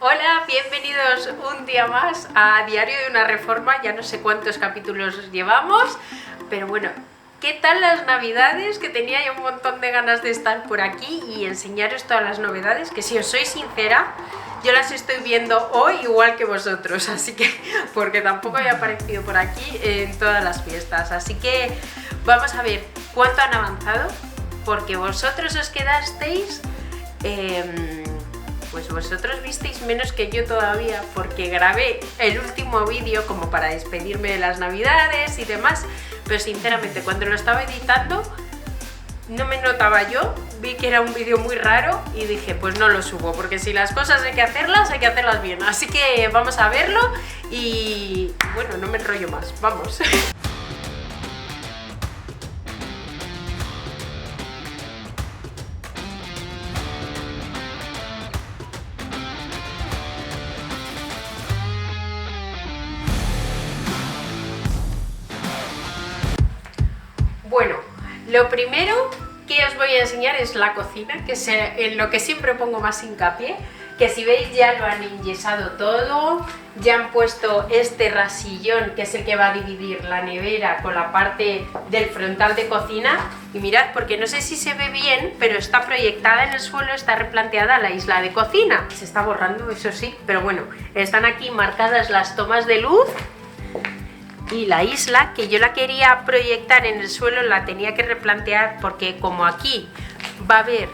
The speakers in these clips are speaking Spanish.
Hola, bienvenidos un día más a Diario de una Reforma. Ya no sé cuántos capítulos llevamos, pero bueno, ¿qué tal las navidades? Que tenía yo un montón de ganas de estar por aquí y enseñaros todas las novedades, que si os soy sincera, yo las estoy viendo hoy igual que vosotros, así que, porque tampoco había aparecido por aquí en todas las fiestas, así que vamos a ver cuánto han avanzado, porque vosotros os quedasteis... Pues vosotros visteis menos que yo todavía, porque grabé el último vídeo como para despedirme de las navidades y demás, pero sinceramente cuando lo estaba editando no me notaba yo, vi que era un vídeo muy raro y dije pues no lo subo, porque si las cosas hay que hacerlas bien, así que vamos a verlo y bueno, no me enrollo más, vamos. Bueno, lo primero que os voy a enseñar es la cocina, que es en lo que siempre pongo más hincapié, que si veis ya lo han enyesado todo, ya han puesto este rasillón que es el que va a dividir la nevera con la parte del frontal de cocina, y mirad, porque no sé si se ve bien, pero está proyectada en el suelo, está replanteada la isla de cocina. Se está borrando, eso sí, pero bueno, están aquí marcadas las tomas de luz. Y la isla, que yo la quería proyectar en el suelo, la tenía que replantear porque como aquí va a haber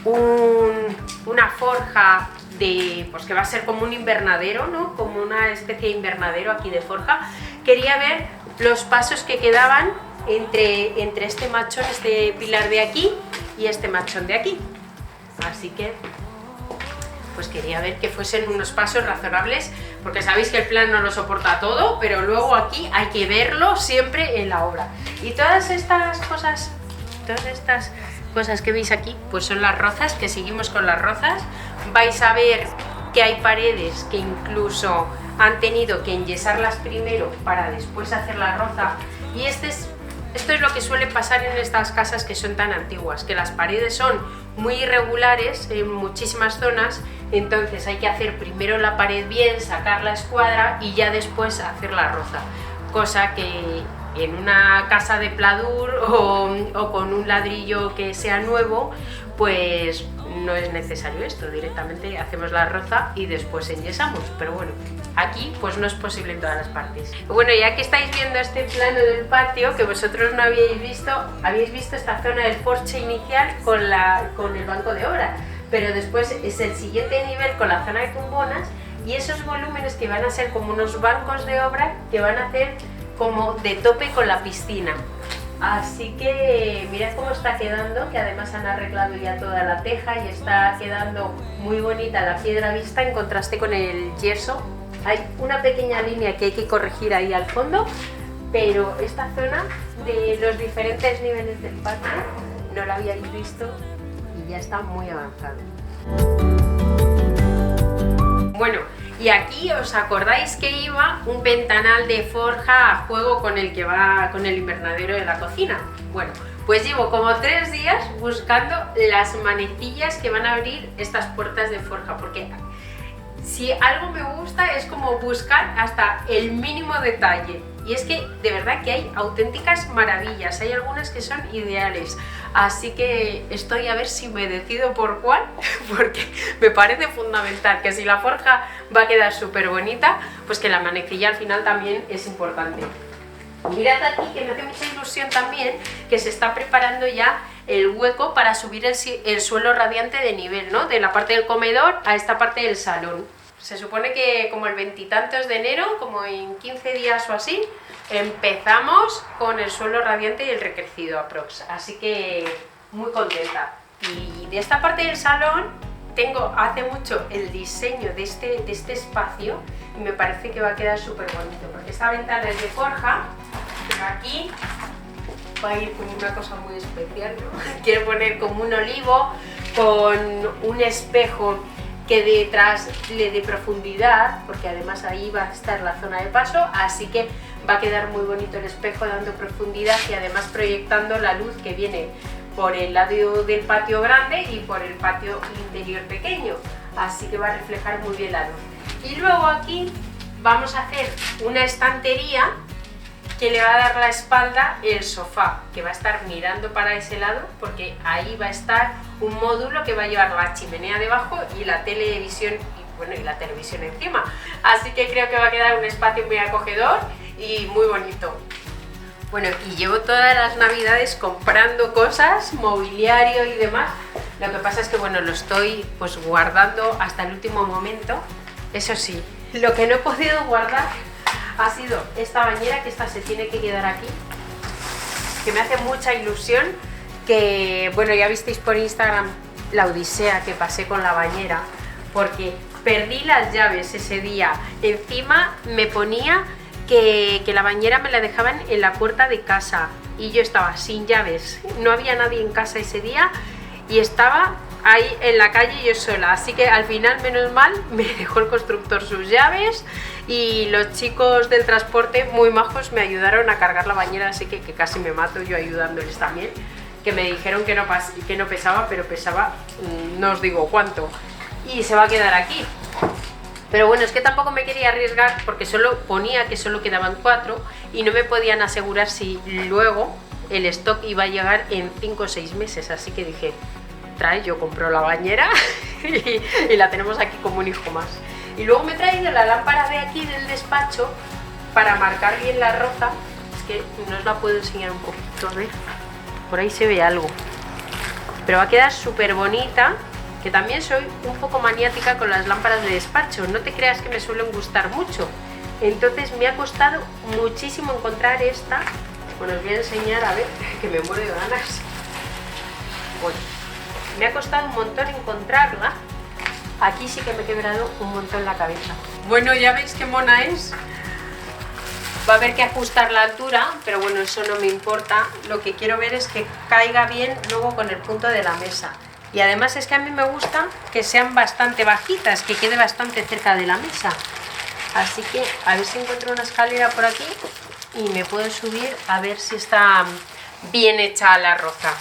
una forja de, pues que va a ser como un invernadero, ¿no? Como una especie de invernadero aquí de forja, quería ver los pasos que quedaban entre este machón, este pilar de aquí y este machón de aquí. Así que pues quería ver que fuesen unos pasos razonables, porque sabéis que el plan no lo soporta todo, pero luego aquí hay que verlo siempre en la obra. Y todas estas cosas que veis aquí, pues son las rozas, que seguimos con las rozas. Vais a ver que hay paredes que incluso han tenido que enyesarlas primero para después hacer la roza, y esto es lo que suele pasar en estas casas que son tan antiguas, que las paredes son muy irregulares en muchísimas zonas, entonces hay que hacer primero la pared bien, sacar la escuadra y ya después hacer la roza, cosa que en una casa de pladur o con un ladrillo que sea nuevo, pues no es necesario esto, directamente hacemos la roza y después enyesamos, pero bueno, aquí pues no es posible en todas las partes. Bueno, ya que estáis viendo este plano del patio, que vosotros no habéis visto esta zona del porche inicial con el banco de obra, pero después es el siguiente nivel con la zona de tumbonas y esos volúmenes que van a ser como unos bancos de obra que van a hacer como de tope con la piscina. Así que mirad cómo está quedando, que además han arreglado ya toda la teja y está quedando muy bonita la piedra vista en contraste con el yeso. Hay una pequeña línea que hay que corregir ahí al fondo, pero esta zona de los diferentes niveles del patio no la habíais visto y ya está muy avanzado. Bueno, y aquí os acordáis que iba un ventanal de forja a juego con el que va con el invernadero de la cocina. Bueno, pues llevo como 3 días buscando las manecillas que van a abrir estas puertas de forja, porque si algo me gusta es como buscar hasta el mínimo detalle, y es que de verdad que hay auténticas maravillas, hay algunas que son ideales, así que estoy a ver si me decido por cuál, porque me parece fundamental que si la forja va a quedar súper bonita, pues que la manecilla al final también es importante. Mirad aquí que me hace mucha ilusión también que se está preparando ya el hueco para subir el suelo radiante de nivel, ¿no? De la parte del comedor a esta parte del salón. Se supone que como el 20 y tantos de enero, como en 15 días o así, empezamos con el suelo radiante y el recrecido aprox. Así que muy contenta. Y de esta parte del salón tengo hace mucho el diseño de este espacio y me parece que va a quedar súper bonito, porque esta ventana es de forja, pero aquí va a ir como una cosa muy especial, ¿no? Quiero poner como un olivo con un espejo que detrás le dé profundidad, porque además ahí va a estar la zona de paso, así que va a quedar muy bonito el espejo dando profundidad y además proyectando la luz que viene por el lado del patio grande y por el patio interior pequeño. así que va a reflejar muy bien la luz. Y luego aquí vamos a hacer una estantería que le va a dar la espalda el sofá, que va a estar mirando para ese lado, porque ahí va a estar un módulo que va a llevar la chimenea debajo y la televisión, y la televisión encima. Así que creo que va a quedar un espacio muy acogedor y muy bonito. Bueno, y llevo todas las navidades comprando cosas, mobiliario y demás. Lo que pasa es que bueno, lo estoy pues guardando hasta el último momento. Eso sí, lo que no he podido guardar ha sido esta bañera, que esta se tiene que quedar aquí, que me hace mucha ilusión, que bueno, ya visteis por Instagram la odisea que pasé con la bañera, porque perdí las llaves ese día. Encima me ponía que la bañera me la dejaban en la puerta de casa y yo estaba sin llaves, no había nadie en casa ese día y estaba ahí en la calle yo sola, así que al final, menos mal, me dejó el constructor sus llaves y los chicos del transporte muy majos me ayudaron a cargar la bañera, así que casi me mato yo ayudándoles también, que me dijeron que no pesaba, pero pesaba, no os digo cuánto, y se va a quedar aquí. Pero bueno, es que tampoco me quería arriesgar porque solo ponía que solo quedaban 4 y no me podían asegurar si luego el stock iba a llegar en 5 o 6 meses, así que dije, trae, yo compro la bañera y la tenemos aquí como un hijo más. Y luego me he traído la lámpara de aquí del despacho para marcar bien la roza. Es que no os la puedo enseñar un poquito, a ver, por ahí se ve algo, pero va a quedar súper bonita, que también soy un poco maniática con las lámparas de despacho, no te creas que me suelen gustar mucho, entonces me ha costado muchísimo encontrar esta. Bueno, os voy a enseñar, a ver, que me muero de ganas. Bueno, me ha costado un montón encontrarla. Aquí sí que me he quebrado un montón la cabeza. Bueno, ya veis qué mona es. Va a haber que ajustar la altura, pero bueno, eso no me importa. Lo que quiero ver es que caiga bien luego con el punto de la mesa. Y además es que a mí me gusta que sean bastante bajitas, que quede bastante cerca de la mesa. Así que a ver si encuentro una escalera por aquí y me puedo subir a ver si está bien hecha la roza.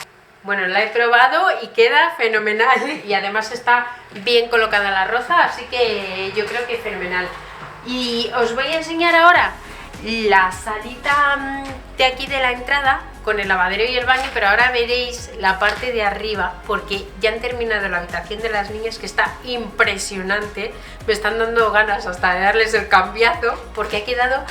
Bueno, la he probado y queda fenomenal y además está bien colocada la roza, así que yo creo que fenomenal. Y os voy a enseñar ahora la salita de aquí de la entrada con el lavadero y el baño, pero ahora veréis la parte de arriba porque ya han terminado la habitación de las niñas, que está impresionante. Me están dando ganas hasta de darles el cambiazo porque ha quedado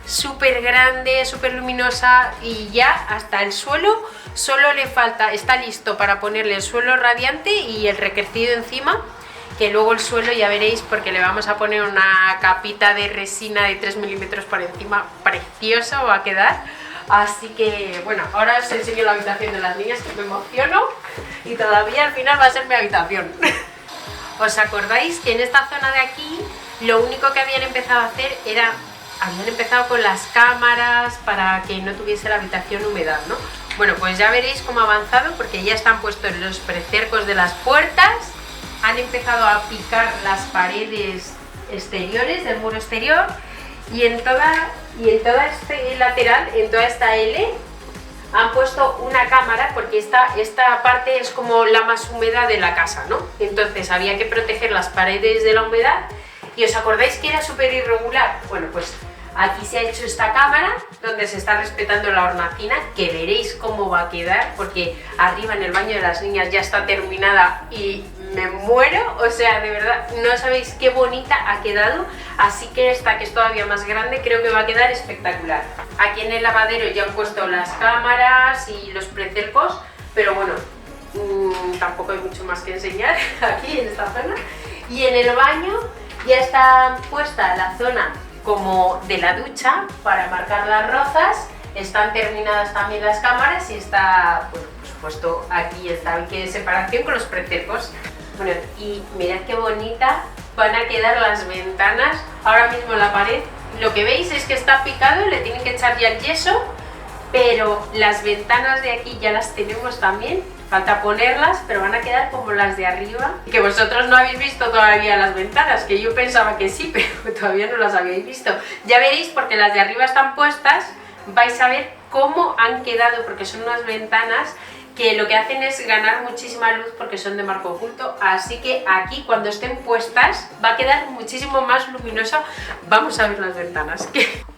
súper grande, súper luminosa y ya hasta el suelo solo le falta, está listo para ponerle el suelo radiante y el recrecido encima, que luego el suelo ya veréis porque le vamos a poner una capita de resina de 3 milímetros por encima, precioso va a quedar. Así que bueno, ahora os enseño la habitación de las niñas, que me emociono y todavía al final va a ser mi habitación. ¿Os acordáis que en esta zona de aquí lo único que habían empezado a hacer era, habían empezado con las cámaras para que no tuviese la habitación humedad, ¿no? Bueno, pues ya veréis cómo ha avanzado porque ya están puestos los precercos de las puertas, han empezado a picar las paredes exteriores del muro exterior y en toda este lateral, en toda esta L, han puesto una cámara porque esta parte es como la más húmeda de la casa, ¿no? Entonces había que proteger las paredes de la humedad y ¿os acordáis que era súper irregular? Bueno, pues aquí se ha hecho esta cámara donde se está respetando la hornacina, que veréis cómo va a quedar porque arriba en el baño de las niñas ya está terminada y me muero, o sea, de verdad, no sabéis qué bonita ha quedado, así que esta, que es todavía más grande, creo que va a quedar espectacular. Aquí en el lavadero ya han puesto las cámaras y los precercos, pero bueno, tampoco hay mucho más que enseñar aquí en esta zona. Y en el baño ya está puesta la zona como de la ducha para marcar las rozas, están terminadas también las cámaras y está, bueno, pues puesto aquí el tabique de separación con los precercos. Bueno, y mirad qué bonita van a quedar las ventanas. Ahora mismo la pared, lo que veis es que está picado, le tienen que echar ya el yeso, pero las ventanas de aquí ya las tenemos también, falta ponerlas, pero van a quedar como las de arriba. Que vosotros no habéis visto todavía las ventanas, que yo pensaba que sí, pero todavía no las habéis visto. Ya veréis, porque las de arriba están puestas, vais a ver cómo han quedado, porque son unas ventanas que lo que hacen es ganar muchísima luz porque son de marco oculto, así que aquí cuando estén puestas va a quedar muchísimo más luminosa. Vamos a ver las ventanas.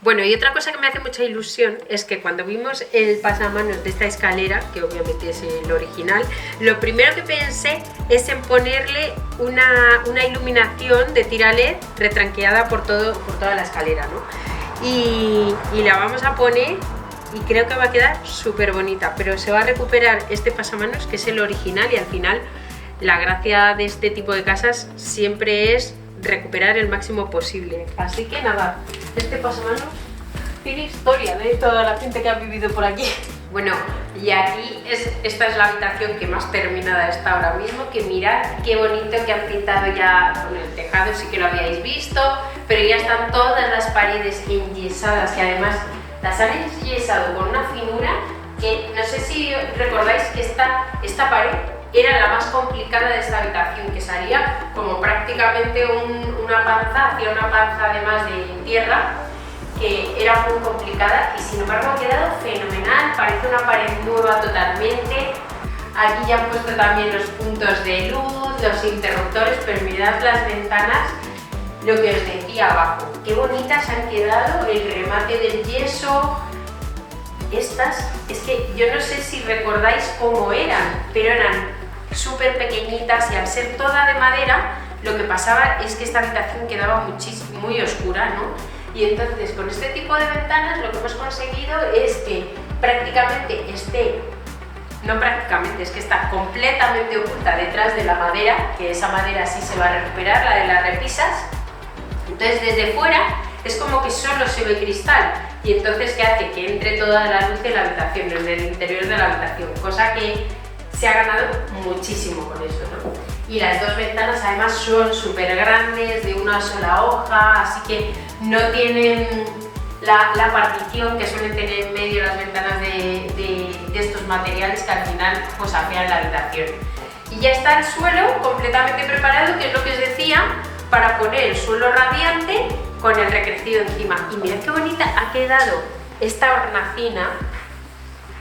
Bueno, y otra cosa que me hace mucha ilusión es que cuando vimos el pasamanos de esta escalera, que obviamente es el original, lo primero que pensé es en ponerle una iluminación de tira LED retranqueada por toda la escalera, ¿no? Y la vamos a poner y creo que va a quedar súper bonita, pero se va a recuperar este pasamanos que es el original, y al final la gracia de este tipo de casas siempre es recuperar el máximo posible. Así que nada, este pasamanos tiene historia de toda la gente que ha vivido por aquí. Bueno, y aquí esta es la habitación que más terminada está ahora mismo, que mirad qué bonito que han pintado ya con el tejado, sí que lo habíais visto, pero ya están todas las paredes enyesadas, y además las han enyesado con una finura que no sé si recordáis que esta pared era la más complicada de esta habitación, que salía como prácticamente una panza, hacía una panza además de tierra, que era muy complicada, y sin embargo ha quedado fenomenal, parece una pared nueva totalmente. Aquí ya han puesto también los puntos de luz, los interruptores, pero mirad las ventanas, lo que os decía abajo, qué bonitas han quedado, el remate del yeso. Estas, es que yo no sé si recordáis cómo eran, pero eran súper pequeñitas, y al ser toda de madera, lo que pasaba es que esta habitación quedaba muy oscura, ¿no? Y entonces con este tipo de ventanas lo que hemos conseguido es que prácticamente es que está completamente oculta detrás de la madera, que esa madera sí se va a recuperar, la de las repisas. Entonces desde fuera es como que solo se ve cristal, y entonces ¿qué hace? Que entre toda la luz de la habitación, en el interior de la habitación, cosa que se ha ganado muchísimo con eso, ¿no? Y las dos ventanas además son súper grandes, de una sola hoja, así que no tienen la partición que suelen tener en medio las ventanas de estos materiales, que al final pues afean la habitación. Y ya está el suelo completamente preparado, que es lo que os decía, para poner el suelo radiante con el recrecido encima. Y mirad qué bonita ha quedado esta hornacina,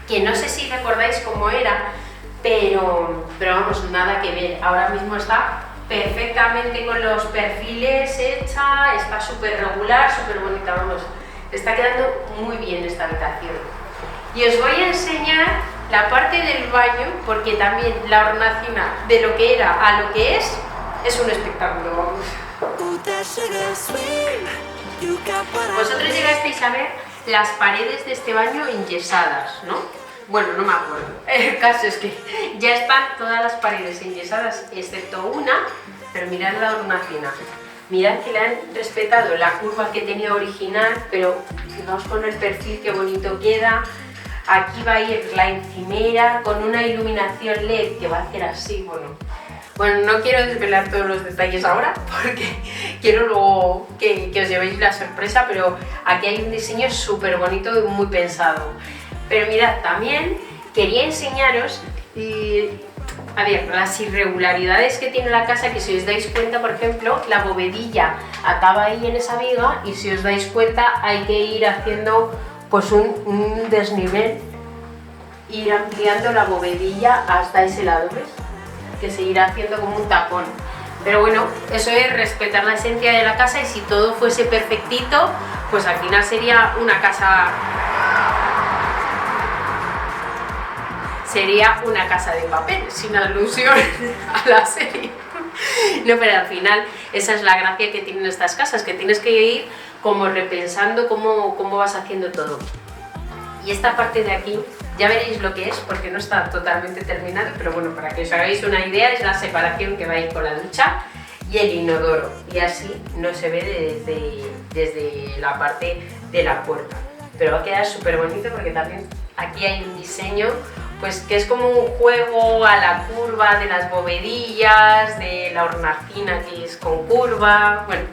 que no sé si recordáis cómo era, pero vamos, nada que ver. Ahora mismo está perfectamente con los perfiles hecha, está súper regular, súper bonita, vamos, está quedando muy bien esta habitación. Y os voy a enseñar la parte del baño, porque también la hornacina de lo que era a lo que es un espectáculo, vamos. Vosotros llegasteis a ver las paredes de este baño enyesadas, ¿no? Bueno, no me acuerdo. El caso es que ya están todas las paredes enyesadas, excepto una, pero mirad la hornacina. Mirad que le han respetado la curva que tenía original, pero fijaos con el perfil qué bonito queda. Aquí va a ir la encimera con una iluminación LED que va a hacer así, bueno, no quiero desvelar todos los detalles ahora porque quiero luego que os llevéis la sorpresa, pero aquí hay un diseño súper bonito y muy pensado. Pero mirad, también quería enseñaros a ver, las irregularidades que tiene la casa, que si os dais cuenta, por ejemplo, la bovedilla acaba ahí en esa viga, y si os dais cuenta hay que ir haciendo pues un desnivel, ir ampliando la bovedilla hasta ese lado, ¿ves? Que se irá haciendo como un tacón. Pero bueno, eso es respetar la esencia de la casa, y si todo fuese perfectito, pues al final sería una casa de papel, sin alusión a la serie. No, pero al final esa es la gracia que tienen estas casas, que tienes que ir como repensando cómo vas haciendo todo. Y esta parte de aquí, ya veréis lo que es, porque no está totalmente terminado, pero bueno, para que os hagáis una idea, es la separación que va a ir con la ducha y el inodoro, y así no se ve desde la parte de la puerta. Pero va a quedar súper bonito, porque también aquí hay un diseño pues que es como un juego a la curva de las bovedillas, de la hornacina que es con curva, bueno,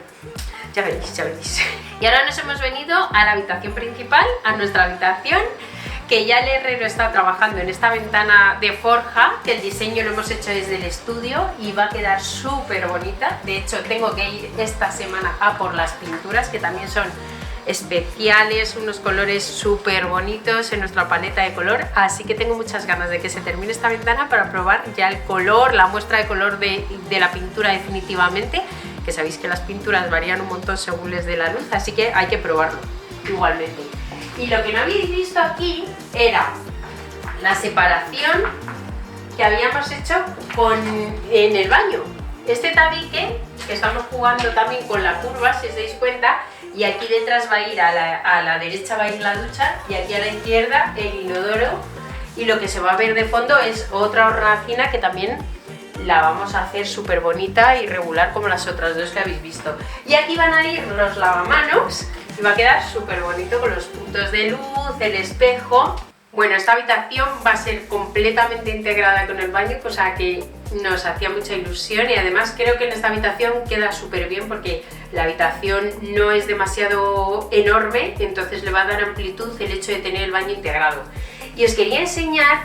ya veréis, ya veréis. Y ahora nos hemos venido a la habitación principal, a nuestra habitación, que ya el herrero está trabajando en esta ventana de forja, que el diseño lo hemos hecho desde el estudio y va a quedar súper bonita. De hecho, tengo que ir esta semana a por las pinturas, que también son especiales, unos colores súper bonitos en nuestra paleta de color, así que tengo muchas ganas de que se termine esta ventana para probar ya el color, la muestra de color de la pintura definitivamente, que sabéis que las pinturas varían un montón según les dé la luz, así que hay que probarlo igualmente. Y lo que no habéis visto aquí era la separación que habíamos hecho en el baño. Este tabique, que estamos jugando también con la curva, si os dais cuenta, y aquí detrás va a ir a la derecha va a ir la ducha y aquí a la izquierda el inodoro, y lo que se va a ver de fondo es otra hornacina que también la vamos a hacer súper bonita y regular como las otras dos que habéis visto. Y aquí van a ir los lavamanos y va a quedar súper bonito con los puntos de luz, el espejo. Bueno, esta habitación va a ser completamente integrada con el baño, cosa que nos hacía mucha ilusión, y además creo que en esta habitación queda súper bien porque la habitación no es demasiado enorme, entonces le va a dar amplitud el hecho de tener el baño integrado. Y os quería enseñar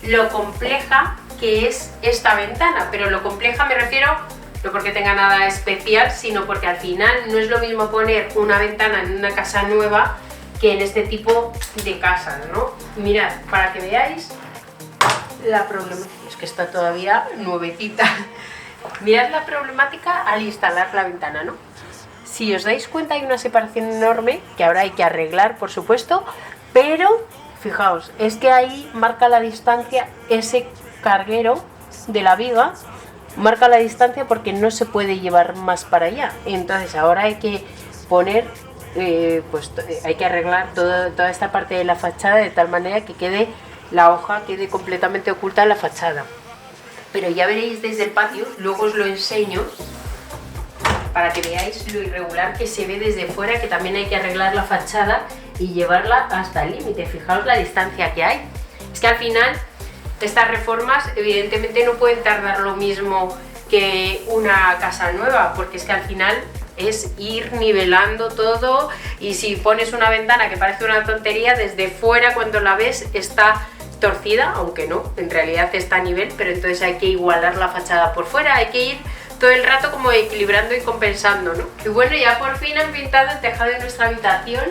lo compleja que es esta ventana, pero lo compleja me refiero no porque tenga nada especial, sino porque al final no es lo mismo poner una ventana en una casa nueva que en este tipo de casas, ¿no? Mirad, para que veáis la problemática, es que está todavía nuevecita. Mirad la problemática al instalar la ventana, ¿no? Si os dais cuenta hay una separación enorme que ahora hay que arreglar, por supuesto, pero fijaos, es que ahí marca la distancia, ese carguero de la viga marca la distancia porque no se puede llevar más para allá. Entonces ahora hay que poner hay que arreglar toda esta parte de la fachada de tal manera que la hoja quede completamente oculta en la fachada. Pero ya veréis desde el patio, luego os lo enseño para que veáis lo irregular que se ve desde fuera, que también hay que arreglar la fachada y llevarla hasta el límite. Fijaos la distancia que hay. Es que al final estas reformas evidentemente no pueden tardar lo mismo que una casa nueva, porque es que al final es ir nivelando todo, y si pones una ventana que parece una tontería, desde fuera cuando la ves está torcida, aunque no, en realidad está a nivel, pero entonces hay que igualar la fachada por fuera, hay que ir todo el rato como equilibrando y compensando, ¿no? Y bueno, ya por fin han pintado el tejado de nuestra habitación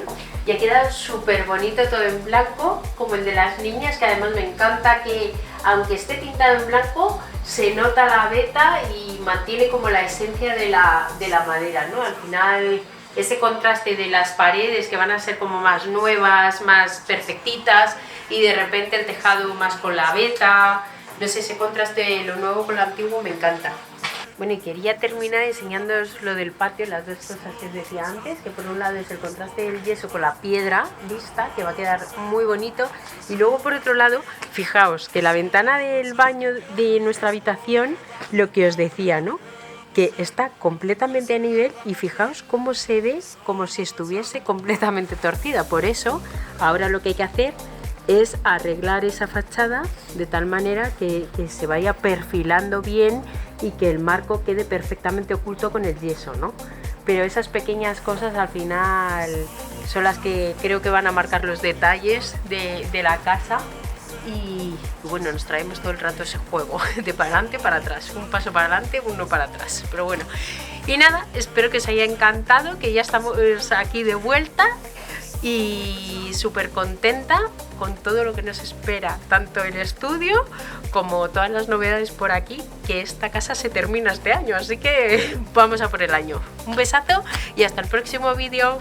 y ha quedado súper bonito, todo en blanco, como el de las niñas, que además me encanta que aunque esté pintado en blanco, se nota la veta y mantiene como la esencia de la madera, ¿no? Al final ese contraste de las paredes que van a ser como más nuevas, más perfectitas, y de repente el tejado más con la veta, no sé, ese contraste de lo nuevo con lo antiguo me encanta. Bueno, y quería terminar enseñándoos lo del patio, las dos cosas que os decía antes, que por un lado es el contraste del yeso con la piedra vista, que va a quedar muy bonito, y luego por otro lado, fijaos que la ventana del baño de nuestra habitación, lo que os decía, ¿no?, que está completamente a nivel, y fijaos cómo se ve como si estuviese completamente torcida. Por eso ahora lo que hay que hacer es arreglar esa fachada de tal manera que se vaya perfilando bien y que el marco quede perfectamente oculto con el yeso, ¿no? Pero esas pequeñas cosas al final son las que creo que van a marcar los detalles de la casa. Y bueno, nos traemos todo el rato ese juego de para adelante, para atrás, un paso para adelante, uno para atrás, pero bueno. Y nada, espero que os haya encantado, que ya estamos aquí de vuelta y súper contenta con todo lo que nos espera, tanto el estudio como todas las novedades por aquí, que esta casa se termina este año, así que vamos a por el año. Un besazo y hasta el próximo vídeo.